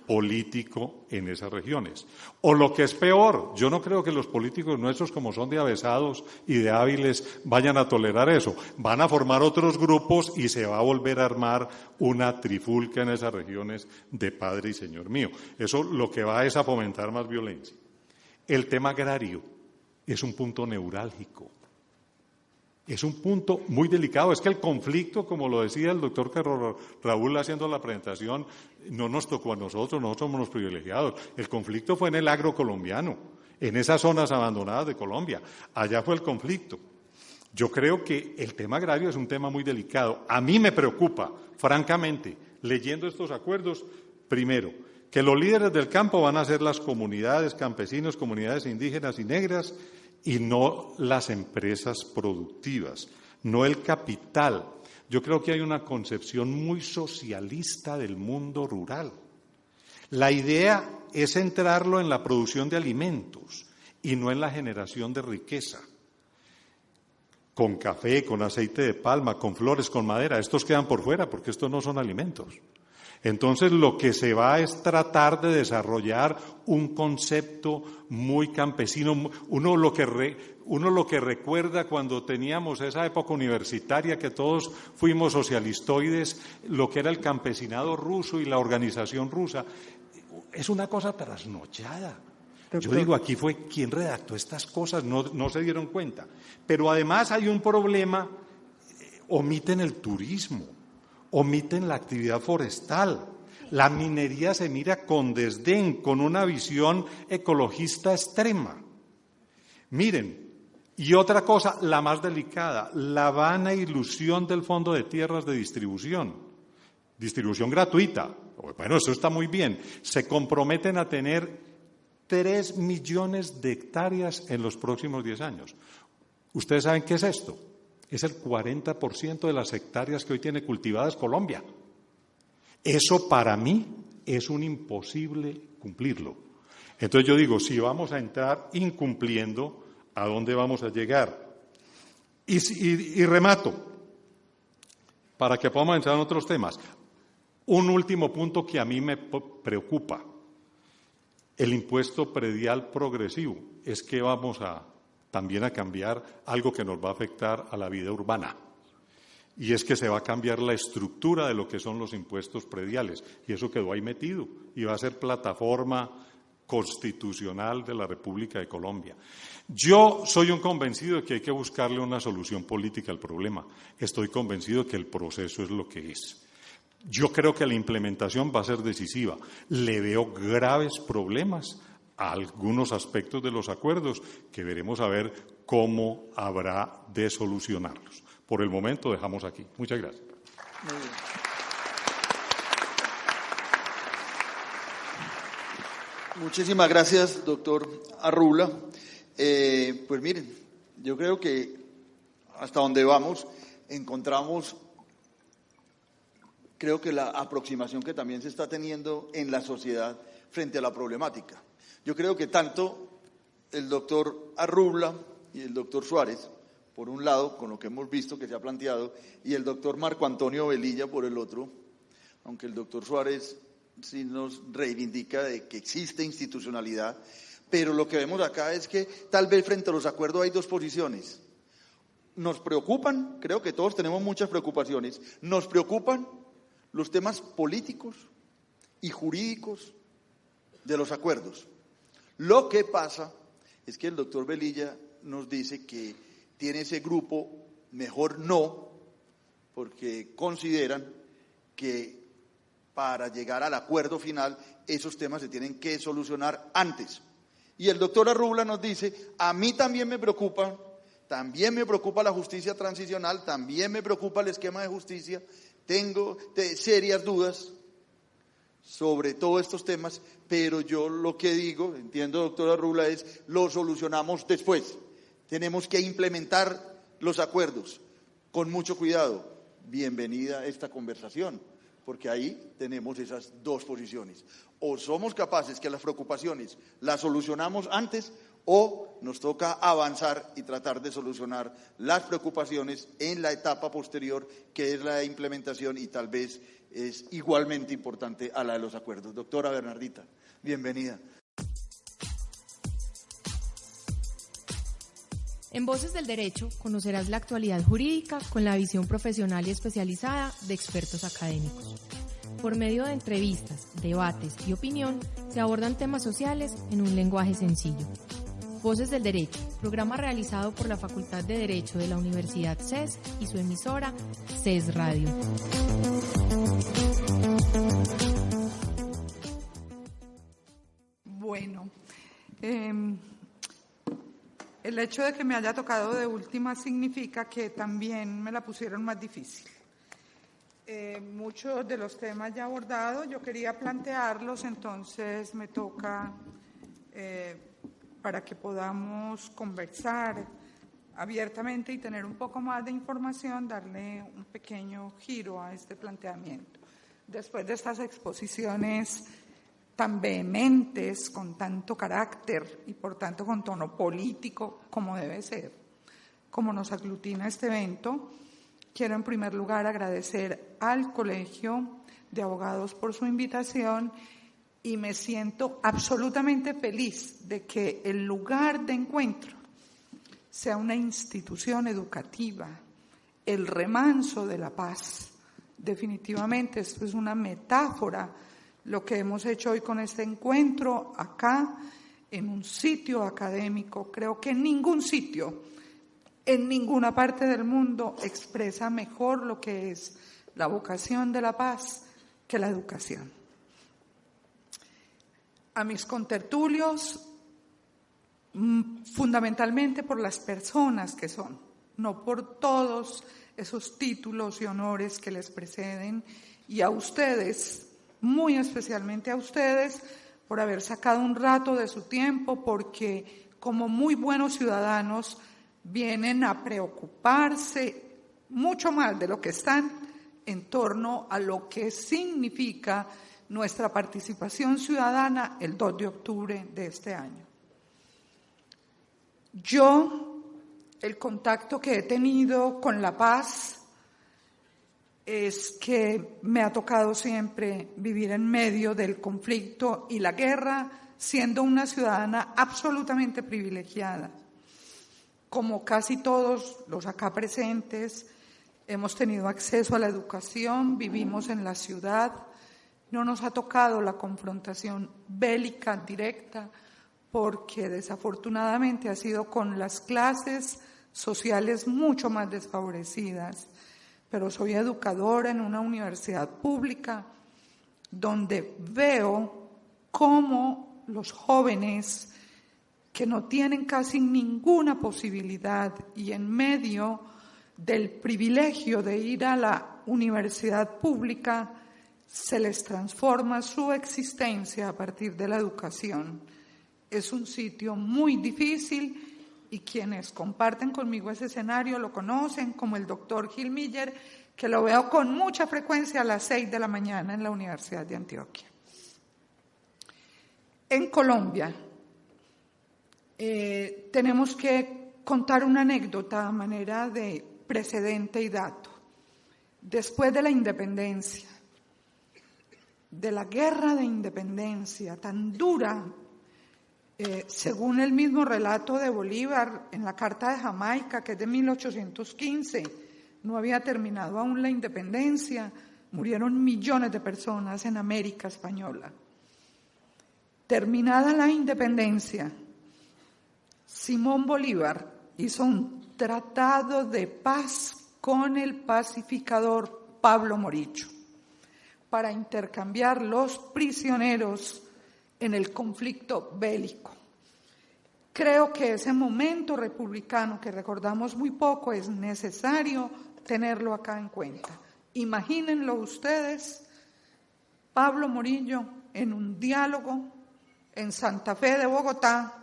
político en esas regiones. O lo que es peor, yo no creo que los políticos nuestros, como son de avesados y de hábiles, vayan a tolerar eso. Van a formar otros grupos y se va a volver a armar una trifulca en esas regiones de Padre y Señor mío. Eso lo que va es a fomentar más violencia. El tema agrario es un punto neurálgico. Es un punto muy delicado. Es que el conflicto, como lo decía el doctor Raúl haciendo la presentación, no nos tocó a nosotros somos los privilegiados. El conflicto fue en el agro colombiano, en esas zonas abandonadas de Colombia. Allá fue el conflicto. Yo creo que el tema agrario es un tema muy delicado. A mí me preocupa, francamente, leyendo estos acuerdos, primero, que los líderes del campo van a ser las comunidades campesinos, comunidades indígenas y negras, y no las empresas productivas, no el capital. Yo creo que hay una concepción muy socialista del mundo rural. La idea es centrarlo en la producción de alimentos y no en la generación de riqueza. Con café, con aceite de palma, con flores, con madera, estos quedan por fuera porque estos no son alimentos. Entonces, lo que se va es tratar de desarrollar un concepto muy campesino. Uno lo que recuerda cuando teníamos esa época universitaria que todos fuimos socialistoides, lo que era el campesinado ruso y la organización rusa, es una cosa trasnochada. Yo digo, aquí fue quien redactó estas cosas, no se dieron cuenta. Pero además hay un problema, omiten el turismo. Omiten la actividad forestal. La minería se mira con desdén, con una visión ecologista extrema. Miren, y otra cosa, la más delicada, la vana ilusión del Fondo de Tierras de distribución gratuita. Bueno, eso está muy bien. Se comprometen a tener 3 millones de hectáreas en los próximos 10 años. ¿Ustedes saben qué es esto? Es el 40% de las hectáreas que hoy tiene cultivadas Colombia. Eso para mí es un imposible cumplirlo. Entonces yo digo, si vamos a entrar incumpliendo, ¿a dónde vamos a llegar? Y remato, para que podamos entrar en otros temas. Un último punto que a mí me preocupa, el impuesto predial progresivo, es que vamos también a cambiar algo que nos va a afectar a la vida urbana. Y es que se va a cambiar la estructura de lo que son los impuestos prediales. Y eso quedó ahí metido. Y va a ser plataforma constitucional de la República de Colombia. Yo soy un convencido de que hay que buscarle una solución política al problema. Estoy convencido de que el proceso es lo que es. Yo creo que la implementación va a ser decisiva. Le veo graves problemas a algunos aspectos de los acuerdos que veremos a ver cómo habrá de solucionarlos. Por el momento dejamos aquí. Muchas gracias. Muy bien. Muchísimas gracias, doctor Arrula. Pues miren, yo creo que hasta donde vamos encontramos, creo que la aproximación que también se está teniendo en la sociedad frente a la problemática. Yo creo que tanto el doctor Arrula y el doctor Suárez, por un lado, con lo que hemos visto que se ha planteado, y el doctor Marco Antonio Velilla por el otro, aunque el doctor Suárez sí nos reivindica de que existe institucionalidad, pero lo que vemos acá es que tal vez frente a los acuerdos hay dos posiciones. Nos preocupan, creo que todos tenemos muchas preocupaciones, nos preocupan los temas políticos y jurídicos de los acuerdos. Lo que pasa es que el doctor Velilla nos dice que tiene ese grupo, mejor no, porque consideran que para llegar al acuerdo final esos temas se tienen que solucionar antes. Y el doctor Arrula nos dice, a mí también me preocupa la justicia transicional, también me preocupa el esquema de justicia, tengo serias dudas sobre todos estos temas, pero yo lo que digo, entiendo doctor Arrula, es lo solucionamos después. Tenemos que implementar los acuerdos. Con mucho cuidado, bienvenida a esta conversación, porque ahí tenemos esas dos posiciones. O somos capaces que las preocupaciones las solucionamos antes, o nos toca avanzar y tratar de solucionar las preocupaciones en la etapa posterior, que es la implementación y tal vez es igualmente importante a la de los acuerdos. Doctora Bernardita, bienvenida. En Voces del Derecho conocerás la actualidad jurídica con la visión profesional y especializada de expertos académicos. Por medio de entrevistas, debates y opinión, se abordan temas sociales en un lenguaje sencillo. Voces del Derecho, programa realizado por la Facultad de Derecho de la Universidad CES y su emisora CES Radio. Bueno, el hecho de que me haya tocado de última significa que también me la pusieron más difícil. Muchos de los temas ya abordados, yo quería plantearlos, entonces me toca, para que podamos conversar abiertamente y tener un poco más de información, darle un pequeño giro a este planteamiento. Después de estas exposiciones tan vehementes, con tanto carácter y por tanto con tono político, como debe ser, como nos aglutina este evento, quiero en primer lugar agradecer al Colegio de Abogados por su invitación y me siento absolutamente feliz de que el lugar de encuentro sea una institución educativa, el remanso de la paz. Definitivamente esto es una metáfora, lo que hemos hecho hoy con este encuentro acá, en un sitio académico. Creo que en ningún sitio, en ninguna parte del mundo expresa mejor lo que es la vocación de la paz que la educación. A mis contertulios, fundamentalmente por las personas que son, no por todos esos títulos y honores que les preceden, y a ustedes, muy especialmente a ustedes, por haber sacado un rato de su tiempo, porque como muy buenos ciudadanos vienen a preocuparse mucho más de lo que están en torno a lo que significa nuestra participación ciudadana el 2 de octubre de este año. Yo, el contacto que he tenido con la paz es que me ha tocado siempre vivir en medio del conflicto y la guerra, siendo una ciudadana absolutamente privilegiada. Como casi todos los acá presentes, hemos tenido acceso a la educación, vivimos en la ciudad, no nos ha tocado la confrontación bélica directa, porque desafortunadamente ha sido con las clases sociales mucho más desfavorecidas. Pero soy educadora en una universidad pública donde veo cómo los jóvenes que no tienen casi ninguna posibilidad y en medio del privilegio de ir a la universidad pública, se les transforma su existencia a partir de la educación. Es un sitio muy difícil y quienes comparten conmigo ese escenario lo conocen, como el doctor Gil Miller, que lo veo con mucha frecuencia a las 6 de la mañana en la Universidad de Antioquia. En Colombia tenemos que contar una anécdota a manera de precedente y dato. Después de la independencia, de la guerra de independencia tan dura, según el mismo relato de Bolívar en la Carta de Jamaica, que es de 1815, no había terminado aún la independencia, murieron millones de personas en América Española. Terminada la independencia, Simón Bolívar hizo un tratado de paz con el pacificador Pablo Morillo para intercambiar los prisioneros en el conflicto bélico. Creo que ese momento republicano que recordamos muy poco es necesario tenerlo acá en cuenta. Imagínenlo ustedes, Pablo Morillo en un diálogo en Santa Fe de Bogotá,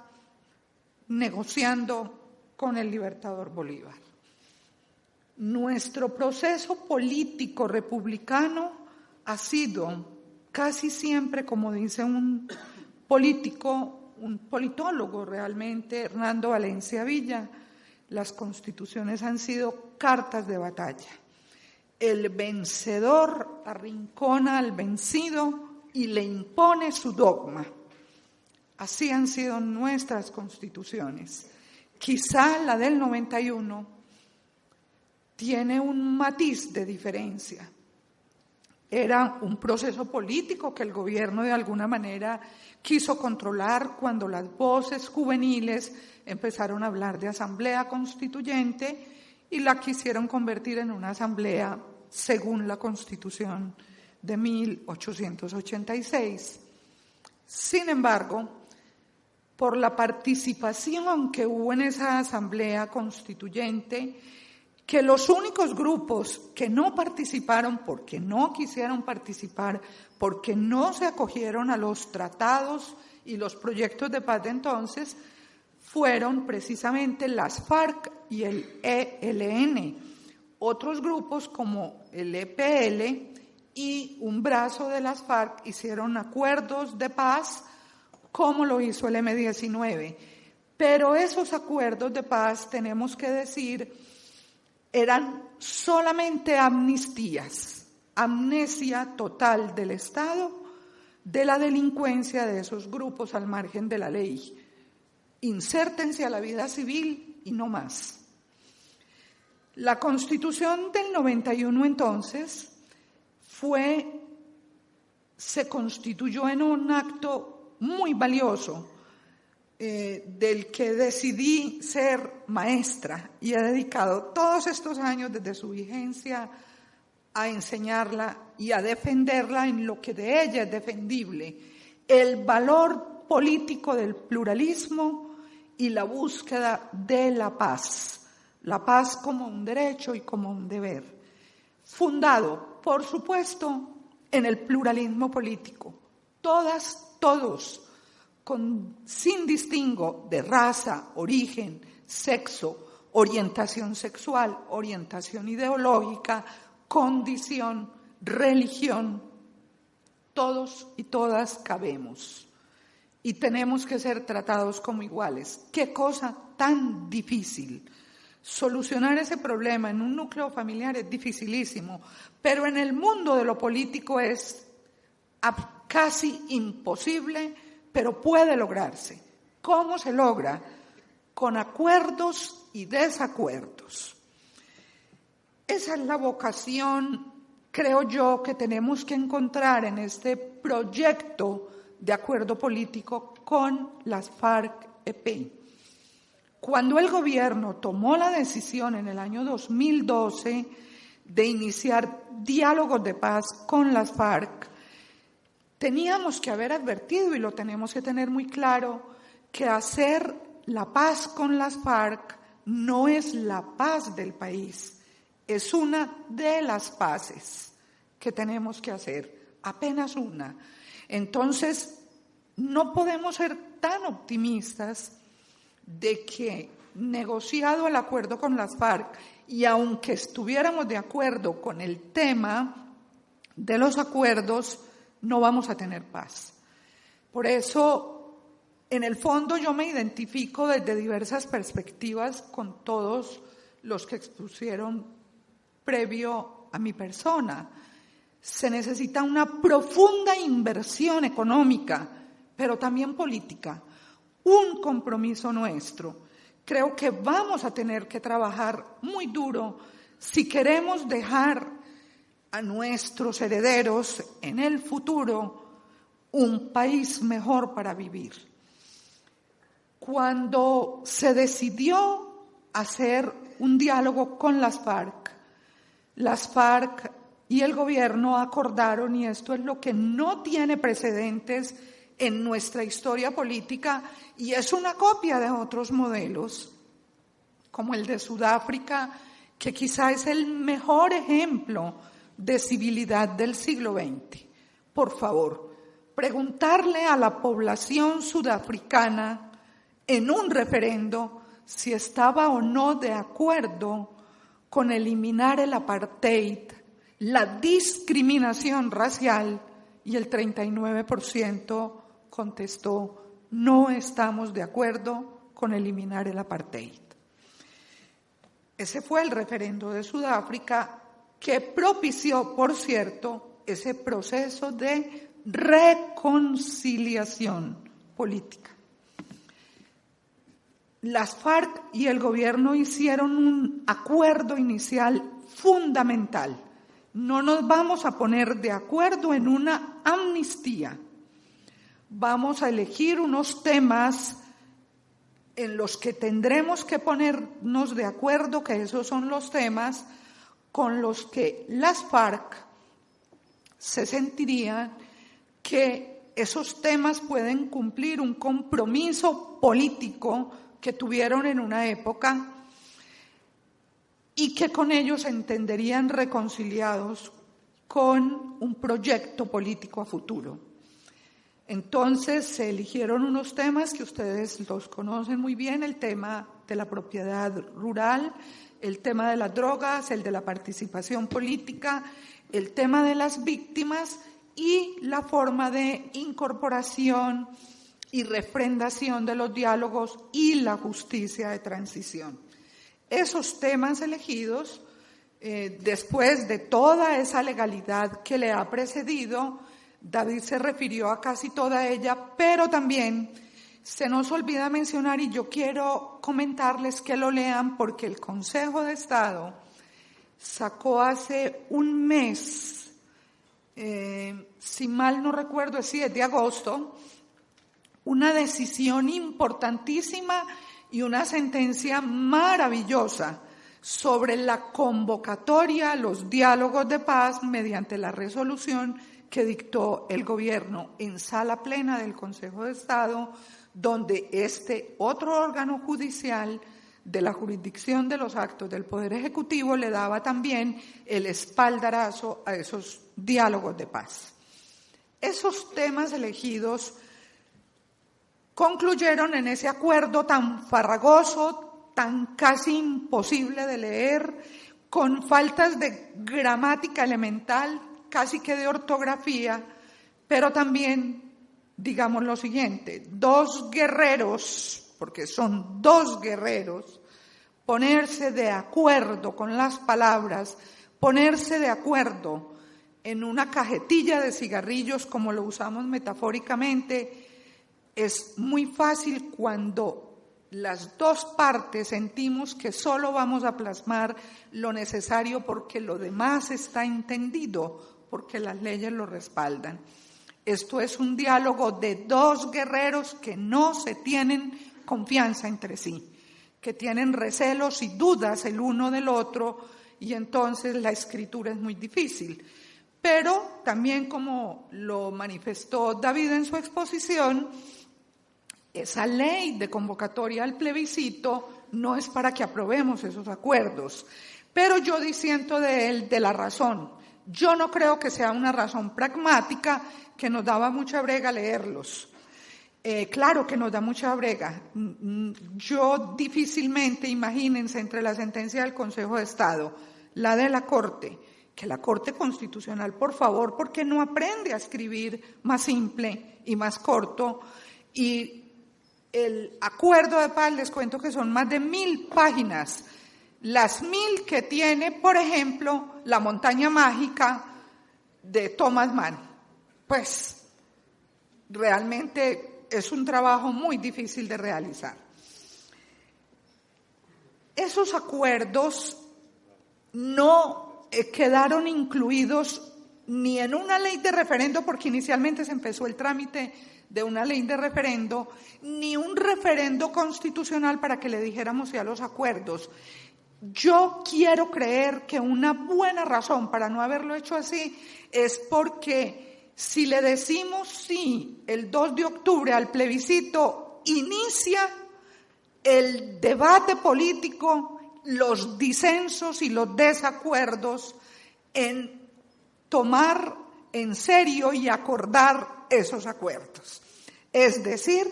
negociando con el libertador Bolívar. Nuestro proceso político republicano ha sido casi siempre, como dice un politólogo realmente, Hernando Valencia Villa, las constituciones han sido cartas de batalla. El vencedor arrincona al vencido y le impone su dogma. Así han sido nuestras constituciones. Quizá la del 91 tiene un matiz de diferencia. Era un proceso político que el gobierno de alguna manera quiso controlar cuando las voces juveniles empezaron a hablar de asamblea constituyente y la quisieron convertir en una asamblea según la Constitución de 1886. Sin embargo, por la participación que hubo en esa asamblea constituyente, que los únicos grupos que no participaron porque no quisieron participar, porque no se acogieron a los tratados y los proyectos de paz de entonces, fueron precisamente las FARC y el ELN. Otros grupos como el EPL y un brazo de las FARC hicieron acuerdos de paz, como lo hizo el M-19. Pero esos acuerdos de paz, tenemos que decir, eran solamente amnistías, amnesia total del Estado de la delincuencia de esos grupos al margen de la ley. Insértense a la vida civil y no más. La Constitución del 91 entonces se constituyó en un acto muy valioso del que decidí ser maestra y he dedicado todos estos años desde su vigencia a enseñarla y a defenderla en lo que de ella es defendible, el valor político del pluralismo y la búsqueda de la paz como un derecho y como un deber, fundado, por supuesto, en el pluralismo político, todos, sin distingo de raza, origen, sexo, orientación sexual, orientación ideológica, condición, religión, todos y todas cabemos y tenemos que ser tratados como iguales. ¡Qué cosa tan difícil! Solucionar ese problema en un núcleo familiar es dificilísimo, pero en el mundo de lo político es casi imposible, pero puede lograrse. ¿Cómo se logra? Con acuerdos y desacuerdos. Esa es la vocación, creo yo, que tenemos que encontrar en este proyecto de acuerdo político con las FARC-EP. Cuando el gobierno tomó la decisión en el año 2012 de iniciar diálogos de paz con las FARC, teníamos que haber advertido, y lo tenemos que tener muy claro, que hacer la paz con las FARC no es la paz del país, es una de las paces que tenemos que hacer, apenas una. Entonces, no podemos ser tan optimistas de que, negociado el acuerdo con las FARC, y aunque estuviéramos de acuerdo con el tema de los acuerdos, no vamos a tener paz. Por eso, en el fondo, yo me identifico desde diversas perspectivas con todos los que expusieron previo a mi persona. Se necesita una profunda inversión económica, pero también política, un compromiso nuestro. Creo que vamos a tener que trabajar muy duro si queremos dejar a nuestros herederos en el futuro un país mejor para vivir. Cuando se decidió hacer un diálogo con las FARC y el gobierno acordaron, y esto es lo que no tiene precedentes en nuestra historia política, y es una copia de otros modelos, como el de Sudáfrica, que quizá es el mejor ejemplo de civilidad del siglo XX. Por favor, preguntarle a la población sudafricana en un referendo si estaba o no de acuerdo con eliminar el apartheid, la discriminación racial, y el 39% contestó: no estamos de acuerdo con eliminar el apartheid. Ese fue el referendo de Sudáfrica, que propició, por cierto, ese proceso de reconciliación política. Las FARC y el gobierno hicieron un acuerdo inicial fundamental. No nos vamos a poner de acuerdo en una amnistía. Vamos a elegir unos temas en los que tendremos que ponernos de acuerdo, que esos son los temas con los que las FARC se sentirían que esos temas pueden cumplir un compromiso político que tuvieron en una época y que con ellos se entenderían reconciliados con un proyecto político a futuro. Entonces se eligieron unos temas que ustedes los conocen muy bien: el tema de la propiedad rural, el tema de las drogas, el de la participación política, el tema de las víctimas y la forma de incorporación y refrendación de los diálogos y la justicia de transición. Esos temas elegidos, después de toda esa legalidad que le ha precedido, David se refirió a casi toda ella, pero también se nos olvida mencionar, y yo quiero comentarles que lo lean, porque el Consejo de Estado sacó hace un mes, si mal no recuerdo, es 10 de agosto, una decisión importantísima y una sentencia maravillosa sobre la convocatoria a los diálogos de paz mediante la resolución que dictó el gobierno en sala plena del Consejo de Estado, donde este otro órgano judicial de la jurisdicción de los actos del Poder Ejecutivo le daba también el espaldarazo a esos diálogos de paz. Esos temas elegidos concluyeron en ese acuerdo tan farragoso, tan casi imposible de leer, con faltas de gramática elemental, casi que de ortografía, pero también, digamos lo siguiente: dos guerreros, porque son dos guerreros, ponerse de acuerdo con las palabras, ponerse de acuerdo en una cajetilla de cigarrillos, como lo usamos metafóricamente, es muy fácil cuando las dos partes sentimos que solo vamos a plasmar lo necesario porque lo demás está entendido, porque las leyes lo respaldan. Esto es un diálogo de dos guerreros que no se tienen confianza entre sí, que tienen recelos y dudas el uno del otro, y entonces la escritura es muy difícil. Pero también, como lo manifestó David en su exposición, esa ley de convocatoria al plebiscito no es para que aprobemos esos acuerdos, pero yo disiento de él de la razón. Yo no creo que sea una razón pragmática, que nos daba mucha brega leerlos. Claro que nos da mucha brega. Yo difícilmente, imagínense, entre la sentencia del Consejo de Estado, la de la Corte, que la Corte Constitucional, por favor, porque no aprende a escribir más simple y más corto, y el acuerdo de paz, les cuento que son más de 1000 páginas, las 1000 que tiene, por ejemplo, La montaña mágica de Thomas Mann. Pues realmente es un trabajo muy difícil de realizar. Esos acuerdos no quedaron incluidos ni en una ley de referendo, porque inicialmente se empezó el trámite de una ley de referendo, ni un referendo constitucional para que le dijéramos sí a los acuerdos. Yo quiero creer que una buena razón para no haberlo hecho así es porque si le decimos sí el 2 de octubre al plebiscito, inicia el debate político, los disensos y los desacuerdos en tomar en serio y acordar esos acuerdos. Es decir,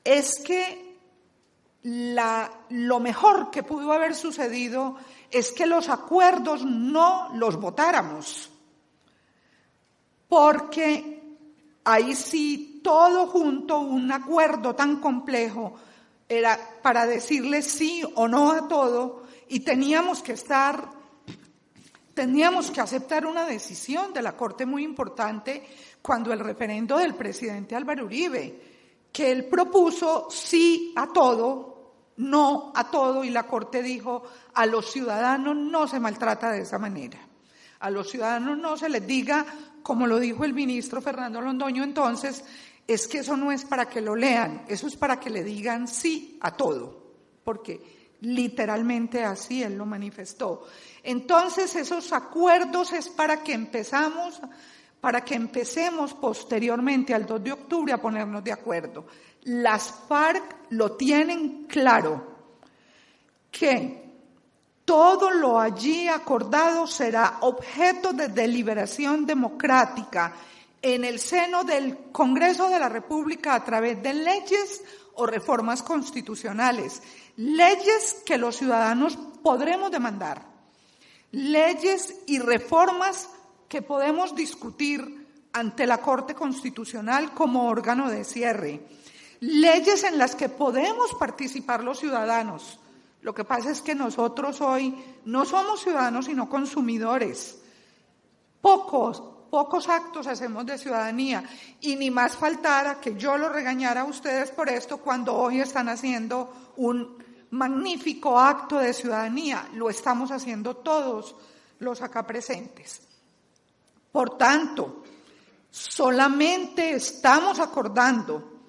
es que lo mejor que pudo haber sucedido es que los acuerdos no los votáramos, porque ahí sí, todo junto, un acuerdo tan complejo, era para decirle sí o no a todo, y teníamos que aceptar una decisión de la Corte muy importante cuando el referendo del presidente Álvaro Uribe, que él propuso sí a todo, no a todo, y la Corte dijo: a los ciudadanos no se maltrata de esa manera. A los ciudadanos no se les diga, como lo dijo el ministro Fernando Londoño entonces, es que eso no es para que lo lean, eso es para que le digan sí a todo, porque literalmente así él lo manifestó. Entonces esos acuerdos es para que empecemos posteriormente al 2 de octubre a ponernos de acuerdo. Las FARC lo tienen claro, que todo lo allí acordado será objeto de deliberación democrática en el seno del Congreso de la República a través de leyes o reformas constitucionales, leyes que los ciudadanos podremos demandar, leyes y reformas que podemos discutir ante la Corte Constitucional como órgano de cierre, leyes en las que podemos participar los ciudadanos. Lo que pasa es que nosotros hoy no somos ciudadanos sino consumidores. Pocos actos hacemos de ciudadanía, y ni más faltara que yo lo regañara a ustedes por esto cuando hoy están haciendo un magnífico acto de ciudadanía. Lo estamos haciendo todos los acá presentes. Por tanto, solamente estamos acordando,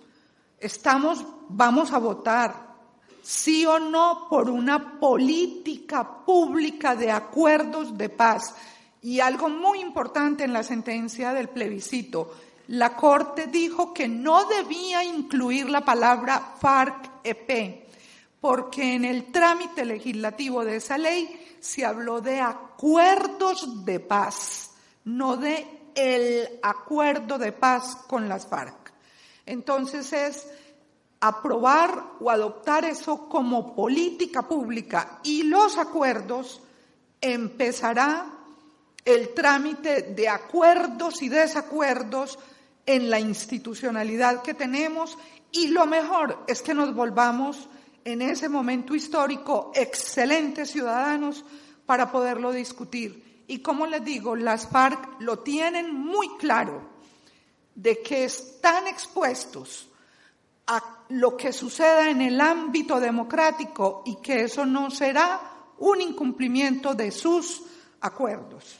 vamos a votar sí o no por una política pública de acuerdos de paz. Y algo muy importante en la sentencia del plebiscito, la Corte dijo que no debía incluir la palabra FARC-EP, porque en el trámite legislativo de esa ley se habló de acuerdos de paz, no de el acuerdo de paz con las FARC. Entonces es aprobar o adoptar eso como política pública, y los acuerdos empezará el trámite de acuerdos y desacuerdos en la institucionalidad que tenemos, y lo mejor es que nos volvamos en ese momento histórico excelentes ciudadanos para poderlo discutir. Y como les digo, las FARC lo tienen muy claro, de que están expuestos a lo que suceda en el ámbito democrático y que eso no será un incumplimiento de sus acuerdos,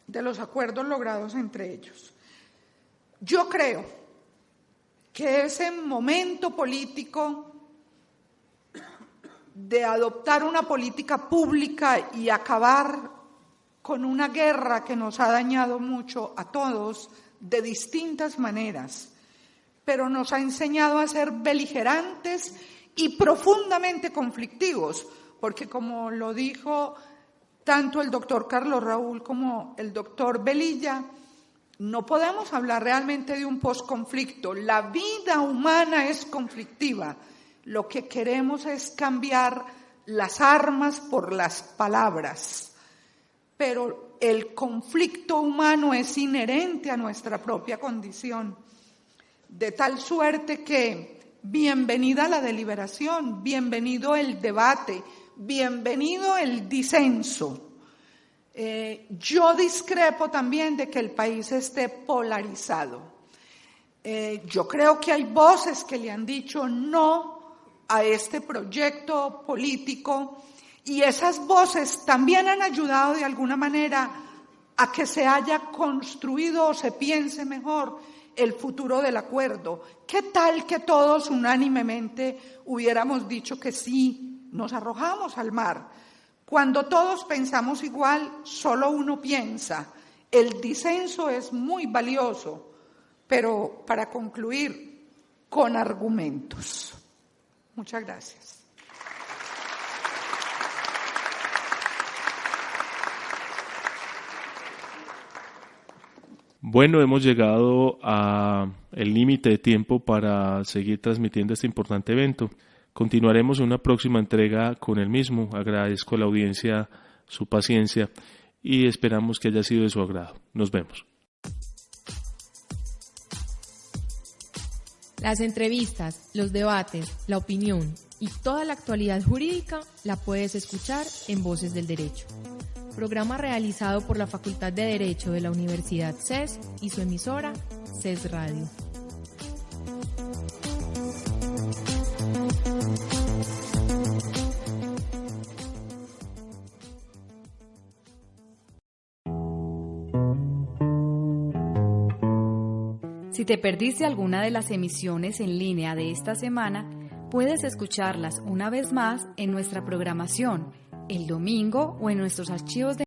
de los acuerdos logrados entre ellos. Yo creo que ese momento político de adoptar una política pública y acabar con una guerra que nos ha dañado mucho a todos de distintas maneras, pero nos ha enseñado a ser beligerantes y profundamente conflictivos, porque como lo dijo tanto el doctor Carlos Raúl como el doctor Velilla, no podemos hablar realmente de un posconflicto. La vida humana es conflictiva. Lo que queremos es cambiar las armas por las palabras. Pero el conflicto humano es inherente a nuestra propia condición. De tal suerte que bienvenida la deliberación, bienvenido el debate, bienvenido el disenso. Yo discrepo también de que el país esté polarizado. Yo creo que hay voces que le han dicho no a este proyecto político, y esas voces también han ayudado de alguna manera a que se haya construido o se piense mejor el futuro del acuerdo. ¿Qué tal que todos unánimemente hubiéramos dicho que sí, nos arrojamos al mar? Cuando todos pensamos igual, solo uno piensa. El disenso es muy valioso, pero para concluir, con argumentos. Muchas gracias. Bueno, hemos llegado al límite de tiempo para seguir transmitiendo este importante evento. Continuaremos en una próxima entrega con el mismo. Agradezco a la audiencia su paciencia y esperamos que haya sido de su agrado. Nos vemos. Las entrevistas, los debates, la opinión y toda la actualidad jurídica la puedes escuchar en Voces del Derecho. Programa realizado por la Facultad de Derecho de la Universidad CES y su emisora CES Radio. Si te perdiste alguna de las emisiones en línea de esta semana, puedes escucharlas una vez más en nuestra programación, el domingo o en nuestros archivos de